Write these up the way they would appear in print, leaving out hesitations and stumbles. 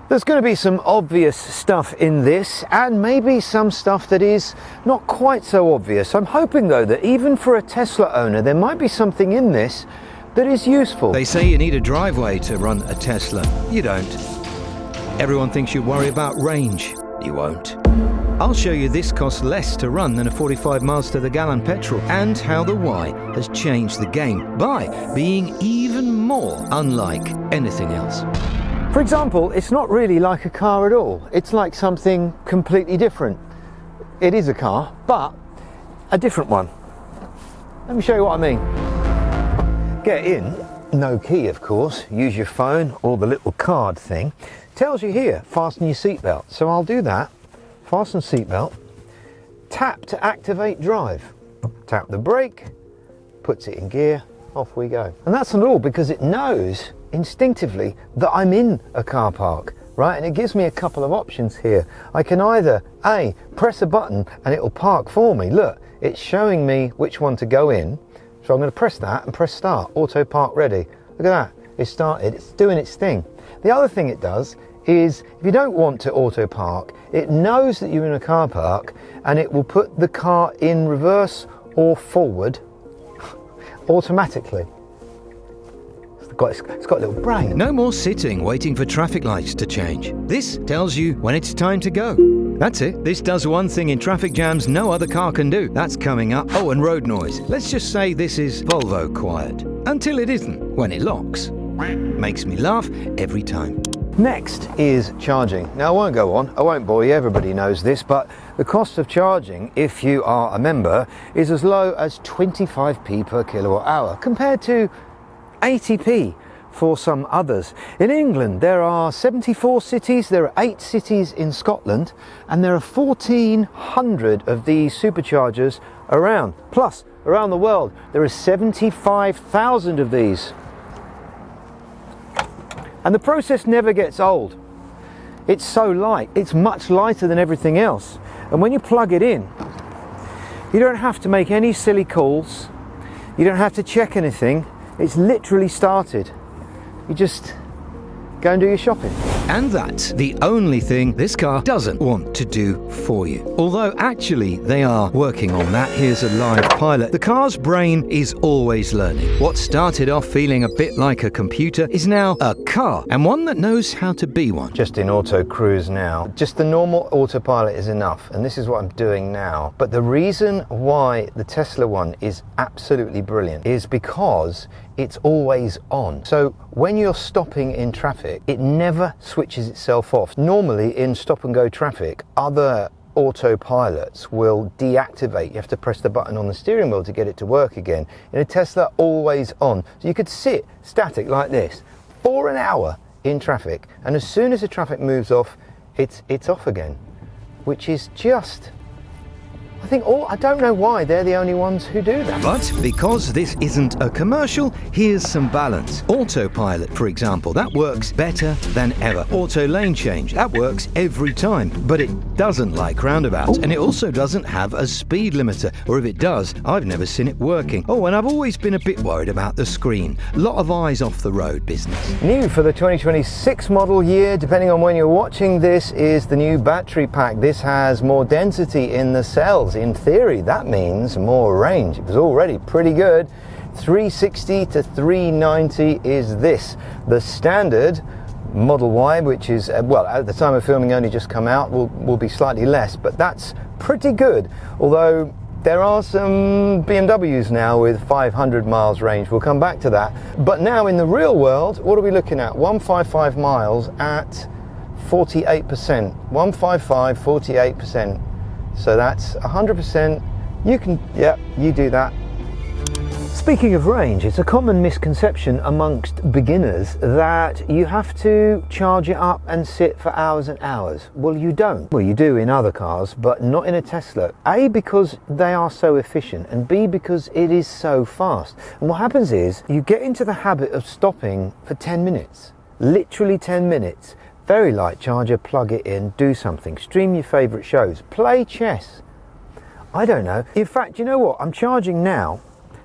There's going to be some obvious stuff in this, and maybe some stuff that is not quite so obvious. I'm hoping though that even for a Tesla owner there might be something in this that is useful. They say you need a driveway to run a Tesla. You don't. Everyone thinks you worry about range. You won't. I'll show you this costs less to run than a 45 miles to the gallon petrol, and how the Y has changed the game by being even more unlike anything else. For example, it's not really like a car at all. It's like something completely different. It is a car, but a different one. Let me show you what I mean. Get in, no key of course, use your phone or the little card thing. Tells you here, fasten your seatbelt. So I'll do that, fasten seatbelt, tap to activate drive. Tap the brake, puts it in gear, off we go. And that's not all, because it knows instinctively that I'm in a car park, right? And it gives me a couple of options here. I can either A, press a button and it'll park for me. Look, it's showing me which one to go in. So I'm going to press that and press start, auto park ready. Look at that, it's started, it's doing its thing. The other thing it does is, if you don't want to auto park, it knows that you're in a car park and it will put the car in reverse or forward automatically. It's got a little brain. No more sitting waiting for traffic lights to change. This tells you when it's time to go. That's it. This does one thing in traffic jams no other car can do. That's coming up. Oh, and road noise. Let's just say this is Volvo quiet. Until it isn't, when it locks. Makes me laugh every time. Next is charging. Now I won't go on, I won't bore you, everybody knows this, but the cost of charging, if you are a member, is as low as 25p per kilowatt hour, compared to 80p for some others. In England there are 74 cities, there are 8 cities in Scotland, and there are 1,400 of these superchargers around. Plus, around the world there are 75,000 of these. And the process never gets old. It's so light, it's much lighter than everything else. And when you plug it in, you don't have to make any silly calls, you don't have to check anything. It's literally started. You just go and do your shopping. And that's the only thing this car doesn't want to do for you. Although actually they are working on that. Here's a live pilot. The car's brain is always learning. What started off feeling a bit like a computer is now a car, and one that knows how to be one. Just in auto cruise now. Just the normal autopilot is enough, and this is what I'm doing now. But the reason why the Tesla one is absolutely brilliant is because it's always on. So when you're stopping in traffic, it never switches itself off. Normally in stop and go traffic, other autopilots will deactivate. You have to press the button on the steering wheel to get it to work again. In a Tesla, always on. So you could sit static like this for an hour in traffic, and as soon as the traffic moves off, it's off again, which is just, I don't know why they're the only ones who do that. But because this isn't a commercial, here's some balance. Autopilot, for example, that works better than ever. Auto lane change, that works every time. But it doesn't like roundabouts, and it also doesn't have a speed limiter. Or if it does, I've never seen it working. Oh, and I've always been a bit worried about the screen. A lot of eyes off the road business. New for the 2026 model year, depending on when you're watching this, is the new battery pack. This has more density in the cells. In theory, that means more range. It was already pretty good. 360 to 390 is this. The standard Model Y, which is, well, at the time of filming only just come out, will be slightly less, but that's pretty good. Although there are some BMWs now with 500 miles range. We'll come back to that. But now in the real world, what are we looking at? 155 miles at 48%. 155, 48%. So that's 100%. You do that. Speaking of range, it's a common misconception amongst beginners that you have to charge it up and sit for hours and hours. Well, you don't. Well, you do in other cars, but not in a Tesla. A, because they are so efficient, and B, because it is so fast. And what happens is you get into the habit of stopping for 10 minutes, literally 10 minutes. Very light charger, plug it in, do something, stream your favourite shows, play chess. I don't know. In fact, you know what? I'm charging now,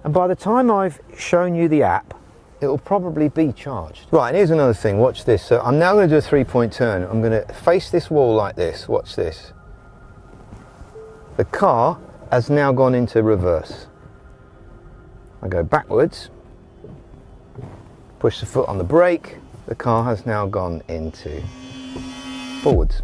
and by the time I've shown you the app, it'll probably be charged. Right, and here's another thing, watch this. So I'm now going to do a 3-point turn. I'm going to face this wall like this, watch this. The car has now gone into reverse. I go backwards, push the foot on the brake, the car has now gone into forwards.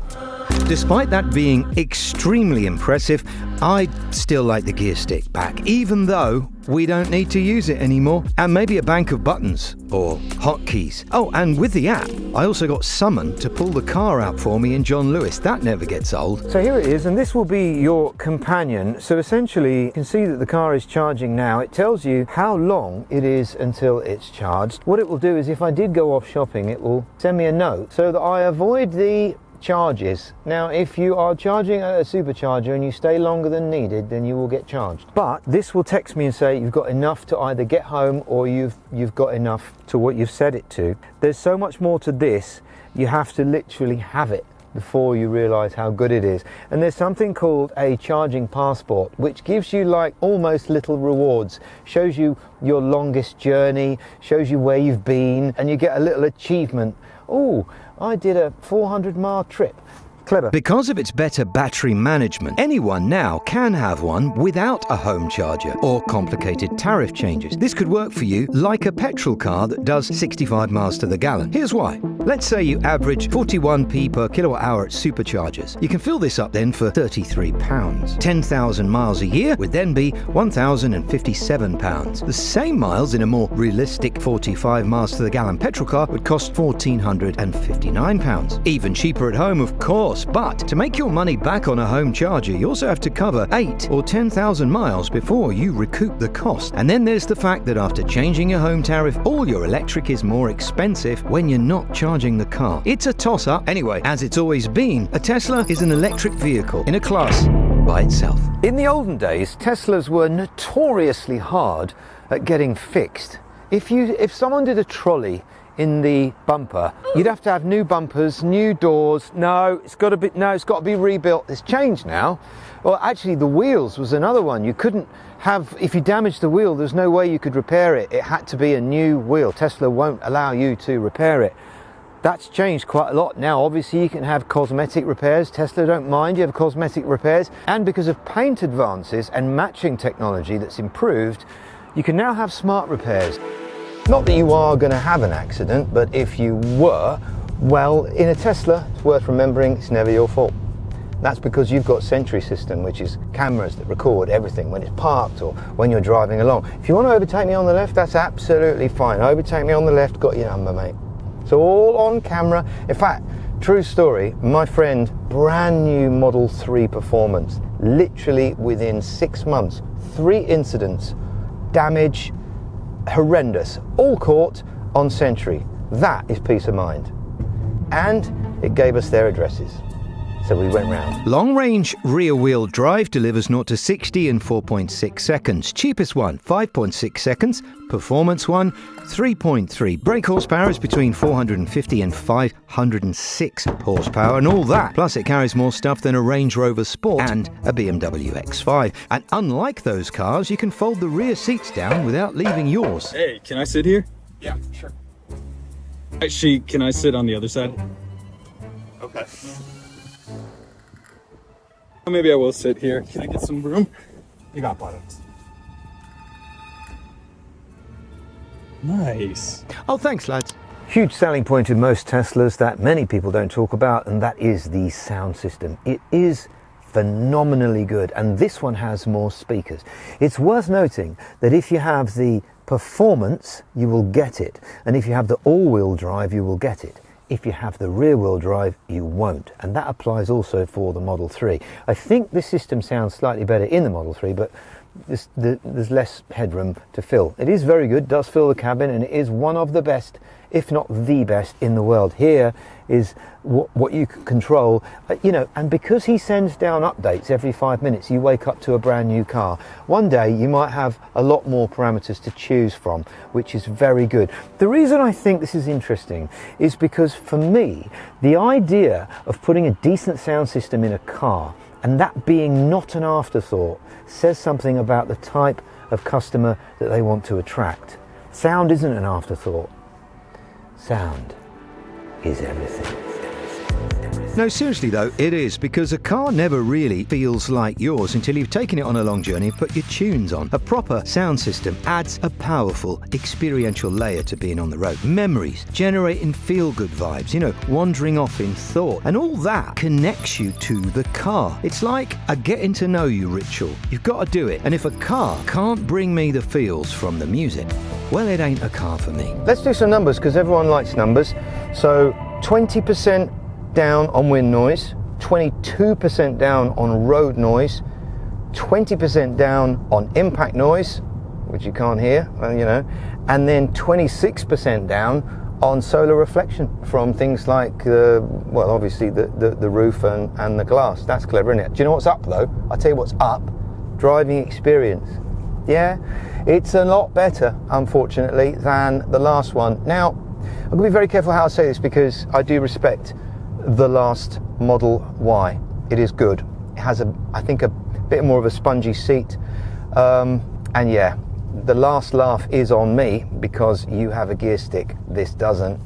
Despite that being extremely impressive, I still like the gear stick back, even though we don't need to use it anymore. And maybe a bank of buttons or hotkeys. Oh, and with the app, I also got Summon to pull the car out for me in John Lewis. That never gets old. So here it is, and this will be your companion. So essentially, you can see that the car is charging now. It tells you how long it is until it's charged. What it will do is if I did go off shopping, it will send me a note so that I avoid the charges. Now, if you are charging at a supercharger and you stay longer than needed, then you will get charged. But this will text me and say you've got enough to either get home or you've got enough to what you've set it to. There's so much more to this. You have to literally have it before you realize how good it is. And there's something called a charging passport, which gives you like almost little rewards, shows you your longest journey, shows you where you've been, and you get a little achievement. Oh, I did a 400-mile trip. Clever. Because of its better battery management, anyone now can have one without a home charger or complicated tariff changes. This could work for you like a petrol car that does 65 miles to the gallon. Here's why. Let's say you average 41p per kilowatt hour at Superchargers. You can fill this up then for £33. 10,000 miles a year would then be £1,057. The same miles in a more realistic 45 miles to the gallon petrol car would cost £1,459. Even cheaper at home, of course. But to make your money back on a home charger, you also have to cover 8 or 10,000 miles before you recoup the cost. And then there's the fact that after changing your home tariff, all your electric is more expensive when you're not charging the car. It's a toss-up. Anyway, as it's always been, a Tesla is an electric vehicle in a class by itself. In the olden days, Teslas were notoriously hard at getting fixed. If someone did a trolley in the bumper, you'd have to have new bumpers, new doors. It's got to be rebuilt. It's changed now. Well, actually, the wheels was another one. You couldn't have, if you damaged the wheel, there's no way you could repair it. It had to be a new wheel. Tesla won't allow you to repair it. That's changed quite a lot now. Obviously, you can have cosmetic repairs. Tesla don't mind you have cosmetic repairs. And because of paint advances and matching technology that's improved, you can now have smart repairs. Not that you are going to have an accident, but if you were, well, in a Tesla, it's worth remembering it's never your fault. That's because you've got Sentry system, which is cameras that record everything when it's parked or when you're driving along. If you want to overtake me on the left, that's absolutely fine. Overtake me on the left, got your number, mate. It's all on camera. In fact, true story, my friend, brand new Model 3 Performance, literally within 6 months, 3 incidents, damage, horrendous, all caught on Sentry. That is peace of mind. And it gave us their addresses. So we went round. Long-range rear-wheel drive delivers 0 to 60 in 4.6 seconds. Cheapest one, 5.6 seconds. Performance one, 3.3. Brake horsepower is between 450 and 506 horsepower, and all that. Plus, it carries more stuff than a Range Rover Sport and a BMW X5. And unlike those cars, you can fold the rear seats down without leaving yours. Hey, can I sit here? Yeah, sure. Actually, can I sit on the other side? Okay. Maybe I will sit here. Can I get some room? You got buttons. Nice. Oh, thanks, lads. Huge selling point in most Teslas that many people don't talk about, and that is the sound system. It is phenomenally good, and this one has more speakers. It's worth noting that if you have the Performance, you will get it, and if you have the all-wheel drive, you will get it. If you have the rear-wheel drive, you won't, and that applies also for the Model 3. I think the system sounds slightly better in the Model 3, but there's less headroom to fill. It is very good, does fill the cabin, and it is one of the best, if not the best, in the world. Here is what you can control, and because he sends down updates every 5 minutes, you wake up to a brand new car. One day you might have a lot more parameters to choose from, which is very good. The reason I think this is interesting is because for me, the idea of putting a decent sound system in a car and that being not an afterthought says something about the type of customer that they want to attract. Sound isn't an afterthought. Sound is everything. No, seriously though, it is, because a car never really feels like yours until you've taken it on a long journey and put your tunes on. A proper sound system adds a powerful experiential layer to being on the road. Memories, generating feel-good vibes, wandering off in thought. And all that connects you to the car. It's like a getting to know you ritual. You've got to do it. And if a car can't bring me the feels from the music, well, it ain't a car for me. Let's do some numbers, because everyone likes numbers. So 20% down on wind noise, 22% down on road noise, 20% down on impact noise, which you can't hear, and then 26% down on solar reflection from things like, obviously the roof and the glass. That's clever, isn't it? Do you know what's up though? I'll tell you what's up. Driving experience. Yeah, it's a lot better, unfortunately, than the last one. Now, I'm going to be very careful how I say this, because I do respect the last Model Y. It is good. It has, I think, a bit more of a spongy seat. And yeah, the last laugh is on me, because you have a gear stick. This doesn't.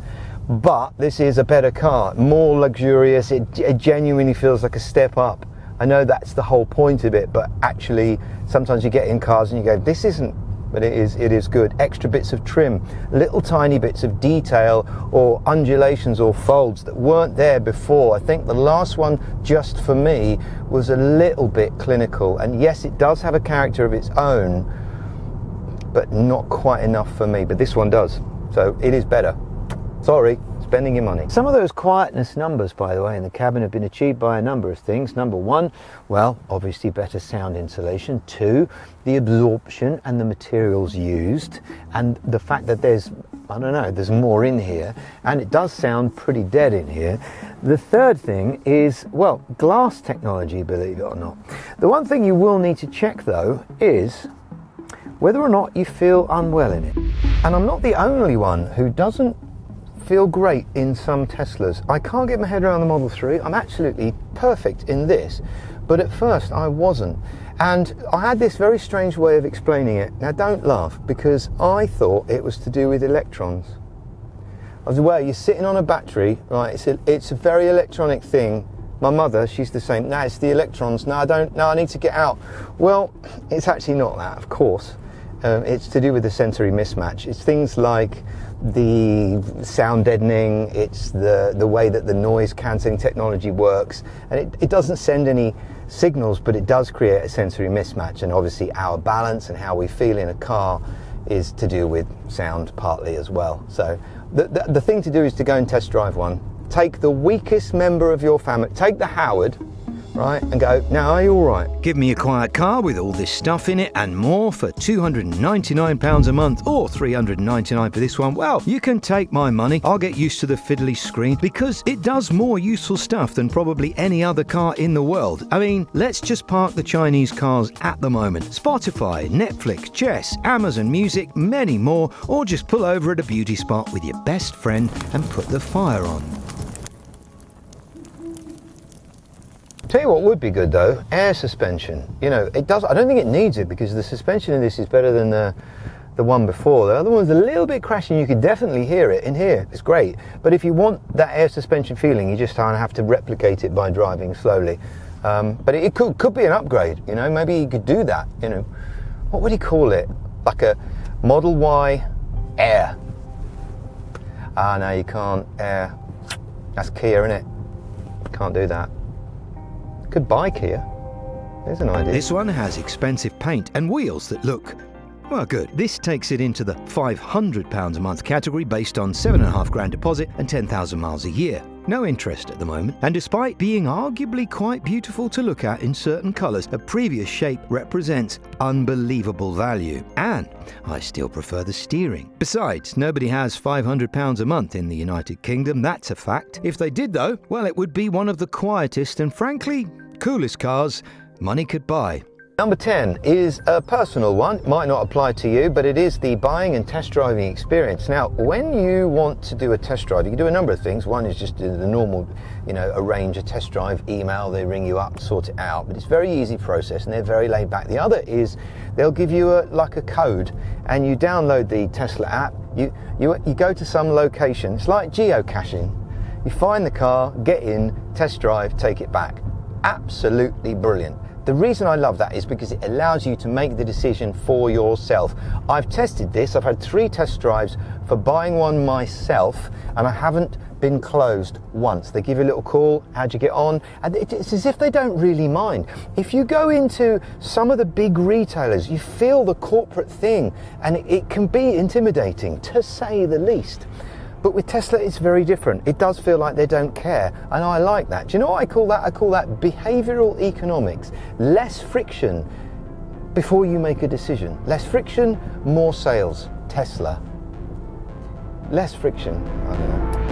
But this is a better car, more luxurious. It genuinely feels like a step up. I know that's the whole point of it, but actually sometimes you get in cars and you go, this isn't, but it is good. Extra bits of trim, little tiny bits of detail or undulations or folds that weren't there before. I think the last one, just for me, was a little bit clinical. And yes, it does have a character of its own, but not quite enough for me. But this one does. So it is better. Sorry, spending your money. Some of those quietness numbers, by the way, in the cabin have been achieved by a number of things. Number one, well, obviously better sound insulation. Two, the absorption and the materials used, and the fact that there's more in here, and it does sound pretty dead in here. The third thing is, well, glass technology, believe it or not. The one thing you will need to check though is whether or not you feel unwell in it. And I'm not the only one who doesn't feel great in some Teslas. I can't get my head around the Model 3. I'm absolutely perfect in this, but at first I wasn't. And I had this very strange way of explaining it. Now don't laugh, because I thought it was to do with electrons. I was aware you're sitting on a battery, right? It's a very electronic thing. My mother, she's the same. No, it's the electrons. No, I need to get out. Well, it's actually not that, of course. It's to do with the sensory mismatch. It's things like the sound deadening, it's the way that the noise cancelling technology works, and it doesn't send any signals, but it does create a sensory mismatch. And obviously our balance and how we feel in a car is to do with sound partly as well. So the thing to do is to go and test drive one. Take the weakest member of your family, take the Howard, right, and go, now are you all right? Give me a quiet car with all this stuff in it and more for £299 a month, or $399 for this one. Well, you can take my money. I'll get used to the fiddly screen, because it does more useful stuff than probably any other car in the world. I mean, let's just park the Chinese cars at the moment. Spotify, Netflix, chess, Amazon Music, many more, or just pull over at a beauty spot with your best friend and put the fire on. Tell you what would be good though, air suspension. It does. I don't think it needs it, because the suspension in this is better than the one before. The other one's a little bit crashing. You could definitely hear it in here. It's great. But if you want that air suspension feeling, you just kind of have to replicate it by driving slowly. But it could be an upgrade. Maybe you could do that. What would he call it? Like a Model Y Air. No, you can't. Air. That's Kia, isn't it? Can't do that. Goodbye, Kia. There's an idea. This one has expensive paint and wheels that look, well, good. This takes it into the £500 a month category, based on £7,500 deposit and 10,000 miles a year. No interest at the moment, and despite being arguably quite beautiful to look at in certain colours, a previous shape represents unbelievable value. And I still prefer the steering. Besides, nobody has £500 a month in the United Kingdom, that's a fact. If they did though, well, it would be one of the quietest and frankly coolest cars money could buy. Number 10 is a personal one. It might not apply to you, but it is the buying and test driving experience. Now, when you want to do a test drive, you can do a number of things. One is just the normal, arrange a test drive, email, they ring you up, sort it out. But it's a very easy process and they're very laid back. The other is they'll give you a code and you download the Tesla app. You go to some location. It's like geocaching. You find the car, get in, test drive, take it back. Absolutely brilliant. The reason I love that is because it allows you to make the decision for yourself. I've tested this. I've had 3 test drives for buying one myself, and I haven't been closed once. They give you a little call, how'd you get on? And it's as if they don't really mind. If you go into some of the big retailers, you feel the corporate thing, and it can be intimidating, to say the least. But with Tesla, it's very different. It does feel like they don't care, and I like that. Do you know what I call that? I call that behavioral economics. Less friction before you make a decision. Less friction, more sales. Tesla. Less friction. I don't know.